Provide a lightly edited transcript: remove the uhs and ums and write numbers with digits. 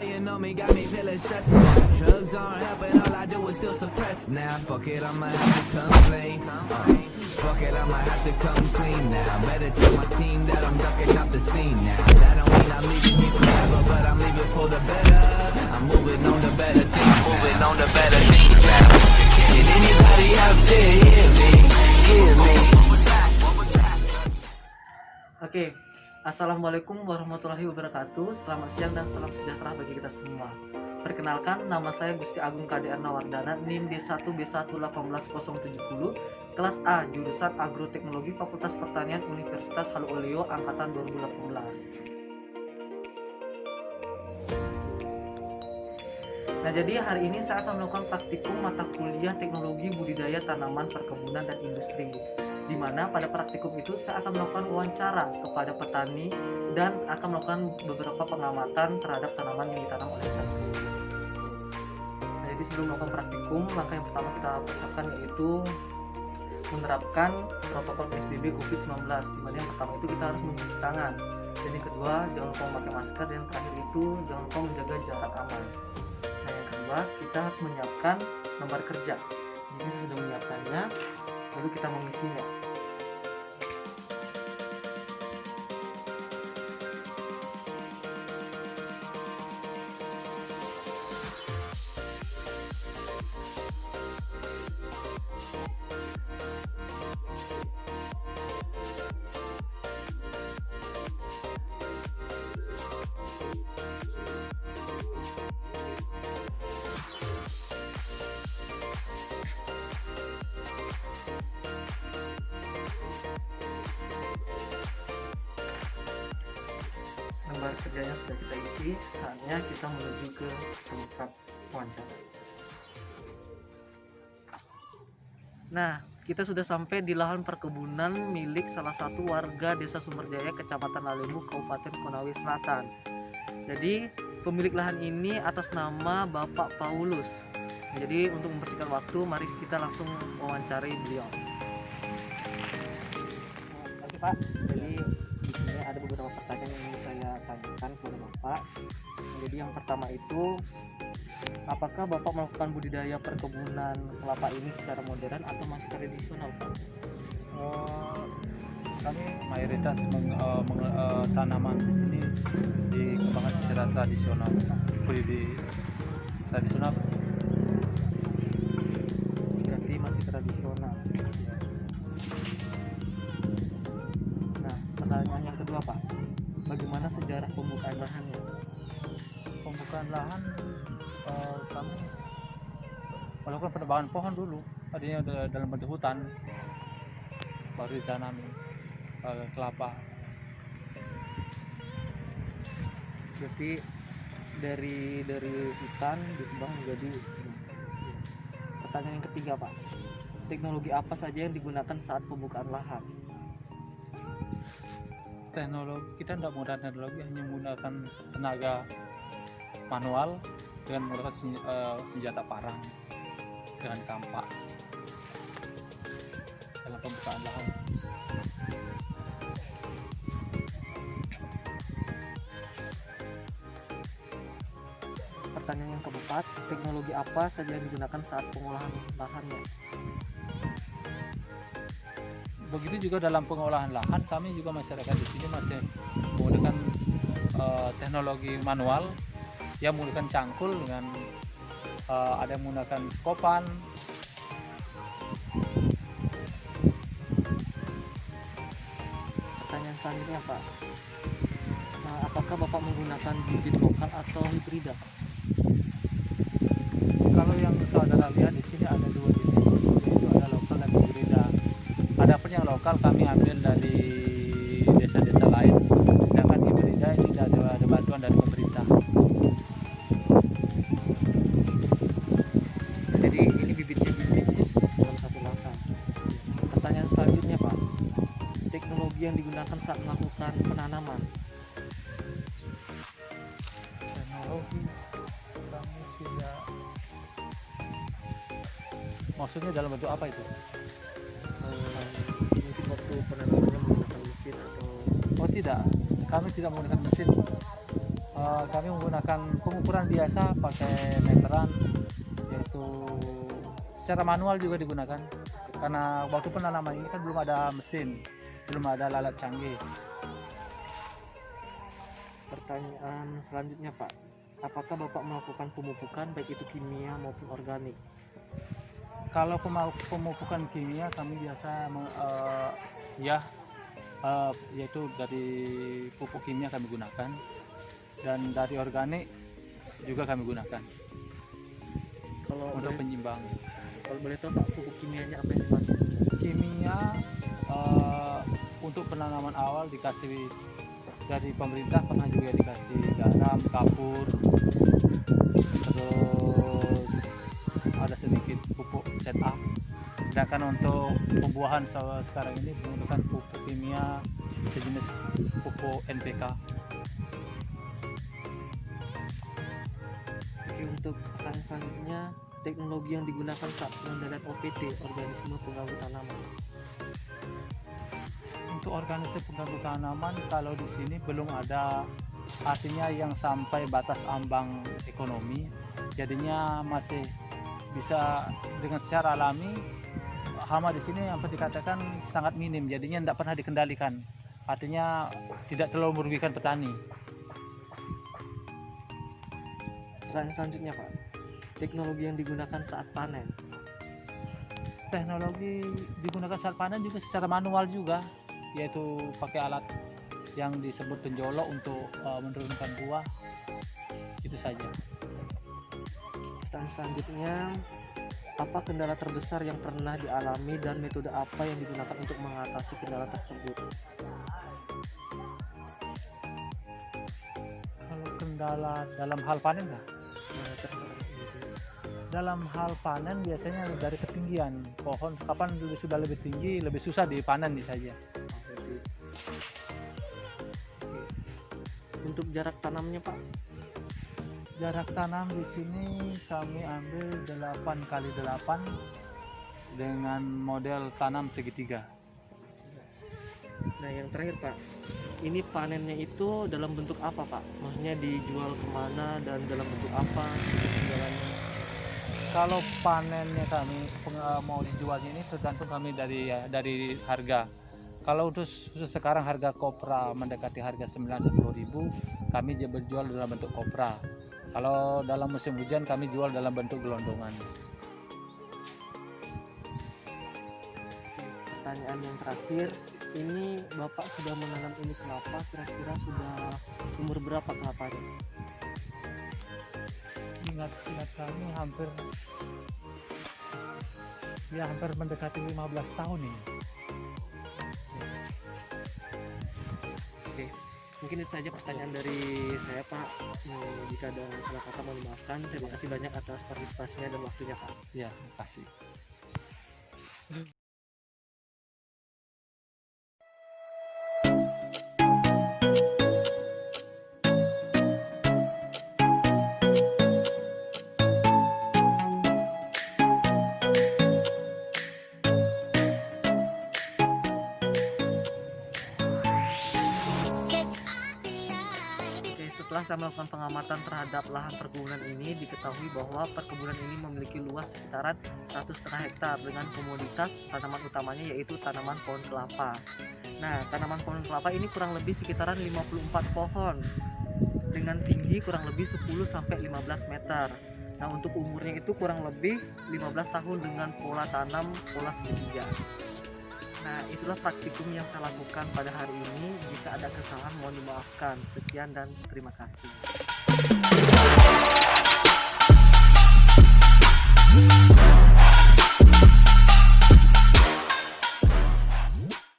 You know me, got me feeling stressed now. Drugs aren't helping, all I do is feel suppressed now. Fuck it, I'ma have to complain. Fuck it, I'ma have to come clean now. Better tell my team that I'm ducking out the scene now. That don't mean I'm leaving here forever, but I'm leaving for the better. I'm moving on to better things, moving on to better things now. Can anybody out there hear me? Hear me? Oke, Assalamualaikum warahmatullahi wabarakatuh. Selamat siang dan salam sejahtera bagi kita semua. Perkenalkan, nama saya Gusti Agung KDR Nawardana, NIM D1B11870, kelas A, jurusan Agroteknologi Fakultas Pertanian Universitas Haluoleo angkatan 2018. Nah, jadi hari ini saya akan melakukan praktikum mata kuliah Teknologi Budidaya Tanaman Perkebunan dan Industri, di mana pada praktikum itu saya akan melakukan wawancara kepada petani dan akan melakukan beberapa pengamatan terhadap tanaman yang ditanam oleh petani tersebut. Nah, jadi sebelum melakukan praktikum, langkah yang pertama kita persiapkan yaitu menerapkan protokol PSBB COVID-19, di mana yang pertama itu kita harus mencuci tangan, dan yang kedua jangan lupa memakai masker, dan yang terakhir itu jangan lupa menjaga jarak aman. Nah, yang kedua kita harus menyiapkan lembar kerja. Jika saya sudah menyiapkannya, lalu kita mengisinya. Lembar kerjanya sudah kita isi, saatnya kita menuju ke tempat wawancara. Nah, kita sudah sampai di lahan perkebunan milik salah satu warga Desa Sumberjaya, Kecamatan Lalembu, Kabupaten Konawe Selatan. Jadi, pemilik lahan ini atas nama Bapak Paulus. Jadi, untuk mempersingkat waktu, mari kita langsung mewawancarai beliau. Oke, Pak. Jadi, di sini ada beberapa pertanyaan yang ingin saya tanyakan kepada Bapak. Jadi yang pertama itu, apakah Bapak melakukan budidaya perkebunan kelapa ini secara modern atau masih tradisional, Pak? Kami mayoritas tanaman di sini dikembangkan secara tradisional. Budidaya tradisional Berarti masih tradisional. Nah, pertanyaan yang kedua, Pak, bagaimana sejarah pembukaan lahannya? pembukaan lahan, kami melakukan penebangan pohon dulu. Tadinya dalam bentuk hutan, baru ditanami kelapa. Berarti dari hutan dikembang menjadi. Pertanyaan yang ketiga, Pak, teknologi apa saja yang digunakan saat pembukaan lahan? Teknologi kita tidak menggunakan teknologi, hanya menggunakan tenaga manual dengan menggunakan senjata parang dengan kampak dalam pembukaan lahan. Pertanyaan yang keempat, teknologi apa saja yang digunakan saat pengolahan lahannya? Begitu juga dalam pengolahan lahan, kami juga masyarakat di sini masih menggunakan teknologi manual, yang menggunakan cangkul dengan ada yang menggunakan kopan. Pertanyaan selanjutnya, Pak, nah, apakah Bapak menggunakan bibit lokal atau hibrida? Kalau yang saudara lihat di sini ada dua jenis, yaitu ada lokal dan hibrida. Adapun yang lokal kami ambil dari desa-desa lain, sedangkan hibrida ini ada bantuan dari pemerintah. Jadi ini bibitnya bibit dalam satu lahan. Pertanyaan selanjutnya, Pak, teknologi yang digunakan saat melakukan penanaman? Teknologi kami tidak. Maksudnya dalam bentuk apa itu? Mungkin waktu penanamannya menggunakan mesin atau? Oh tidak, kami tidak menggunakan mesin. kami menggunakan pengukuran biasa pakai meteran, yaitu secara manual juga digunakan karena waktu penanaman ini kan belum ada mesin, belum ada lalat canggih. Pertanyaan selanjutnya Pak, apakah Bapak melakukan pemupukan baik itu kimia maupun organik? Kalau pemupukan kimia kami biasa yaitu dari pupuk kimia kami gunakan, dan dari organik juga kami gunakan Kalau untuk boleh, penyimbang. kalau boleh tahu Pak, pupuk kimianya apa yang Pak? Kimia untuk penanaman awal dikasih dari pemerintah, pernah juga dikasih garam, kapur, terus ada sedikit pupuk setup. Sedangkan untuk pembuahan sekarang ini menggunakan pupuk kimia sejenis pupuk NPK. Oke, untuk pertanyaan selanjutnya, teknologi yang digunakan saat pengendalian OPT, organisme pengganggu tanaman. Untuk organisasi pengganggu tanaman, kalau di sini belum ada, artinya yang sampai batas ambang ekonomi, jadinya masih bisa dengan secara alami. Hama di sini yang dikatakan sangat minim, jadinya tidak pernah dikendalikan, artinya tidak terlalu merugikan petani. Pertanyaan selanjutnya Pak, teknologi yang digunakan saat panen. Teknologi digunakan saat panen juga secara manual juga, yaitu pakai alat yang disebut penjolok untuk menurunkan buah. Itu saja. Pertanyaan selanjutnya, apa kendala terbesar yang pernah dialami dan metode apa yang digunakan untuk mengatasi kendala tersebut? Kalau kendala dalam hal panen kah? Terserah. Dalam hal panen biasanya dari ketinggian pohon, kapan sudah lebih tinggi lebih susah dipanen saja. Untuk jarak tanamnya Pak? Jarak tanam di sini kami ambil 8x8 dengan model tanam segitiga. Nah yang terakhir Pak, ini panennya itu dalam bentuk apa Pak? Maksudnya dijual kemana dan dalam bentuk apa penjualannya? Kalau panennya kami mau dijualnya ini tergantung kami dari harga. Kalau untuk sekarang harga kopra mendekati harga 9-10 ribu, kami berjual dalam bentuk kopra. Kalau dalam musim hujan kami jual dalam bentuk gelondongan. Pertanyaan yang terakhir, ini Bapak sudah menanam ini kelapa, kira-kira sudah umur berapa kelapanya? Ingat kami hampir mendekati 15 tahun ini. Oke, mungkin itu saja pertanyaan dari saya Pak. Jika ada salah kata mohon dimaafkan. Terima kasih banyak atas partisipasinya dan waktunya Pak. Ya, terima kasih. Setelah saya melakukan pengamatan terhadap lahan perkebunan ini, diketahui bahwa perkebunan ini memiliki luas sekitaran 1,5 hektar dengan komoditas tanaman utamanya yaitu tanaman pohon kelapa. Nah, tanaman pohon kelapa ini kurang lebih sekitaran 54 pohon dengan tinggi kurang lebih 10-15 meter. Nah, untuk umurnya itu kurang lebih 15 tahun dengan pola tanam pola segitiga. Nah, itulah praktikum yang saya lakukan pada hari ini. Jika ada kesalahan mohon dimaafkan. Sekian dan terima kasih.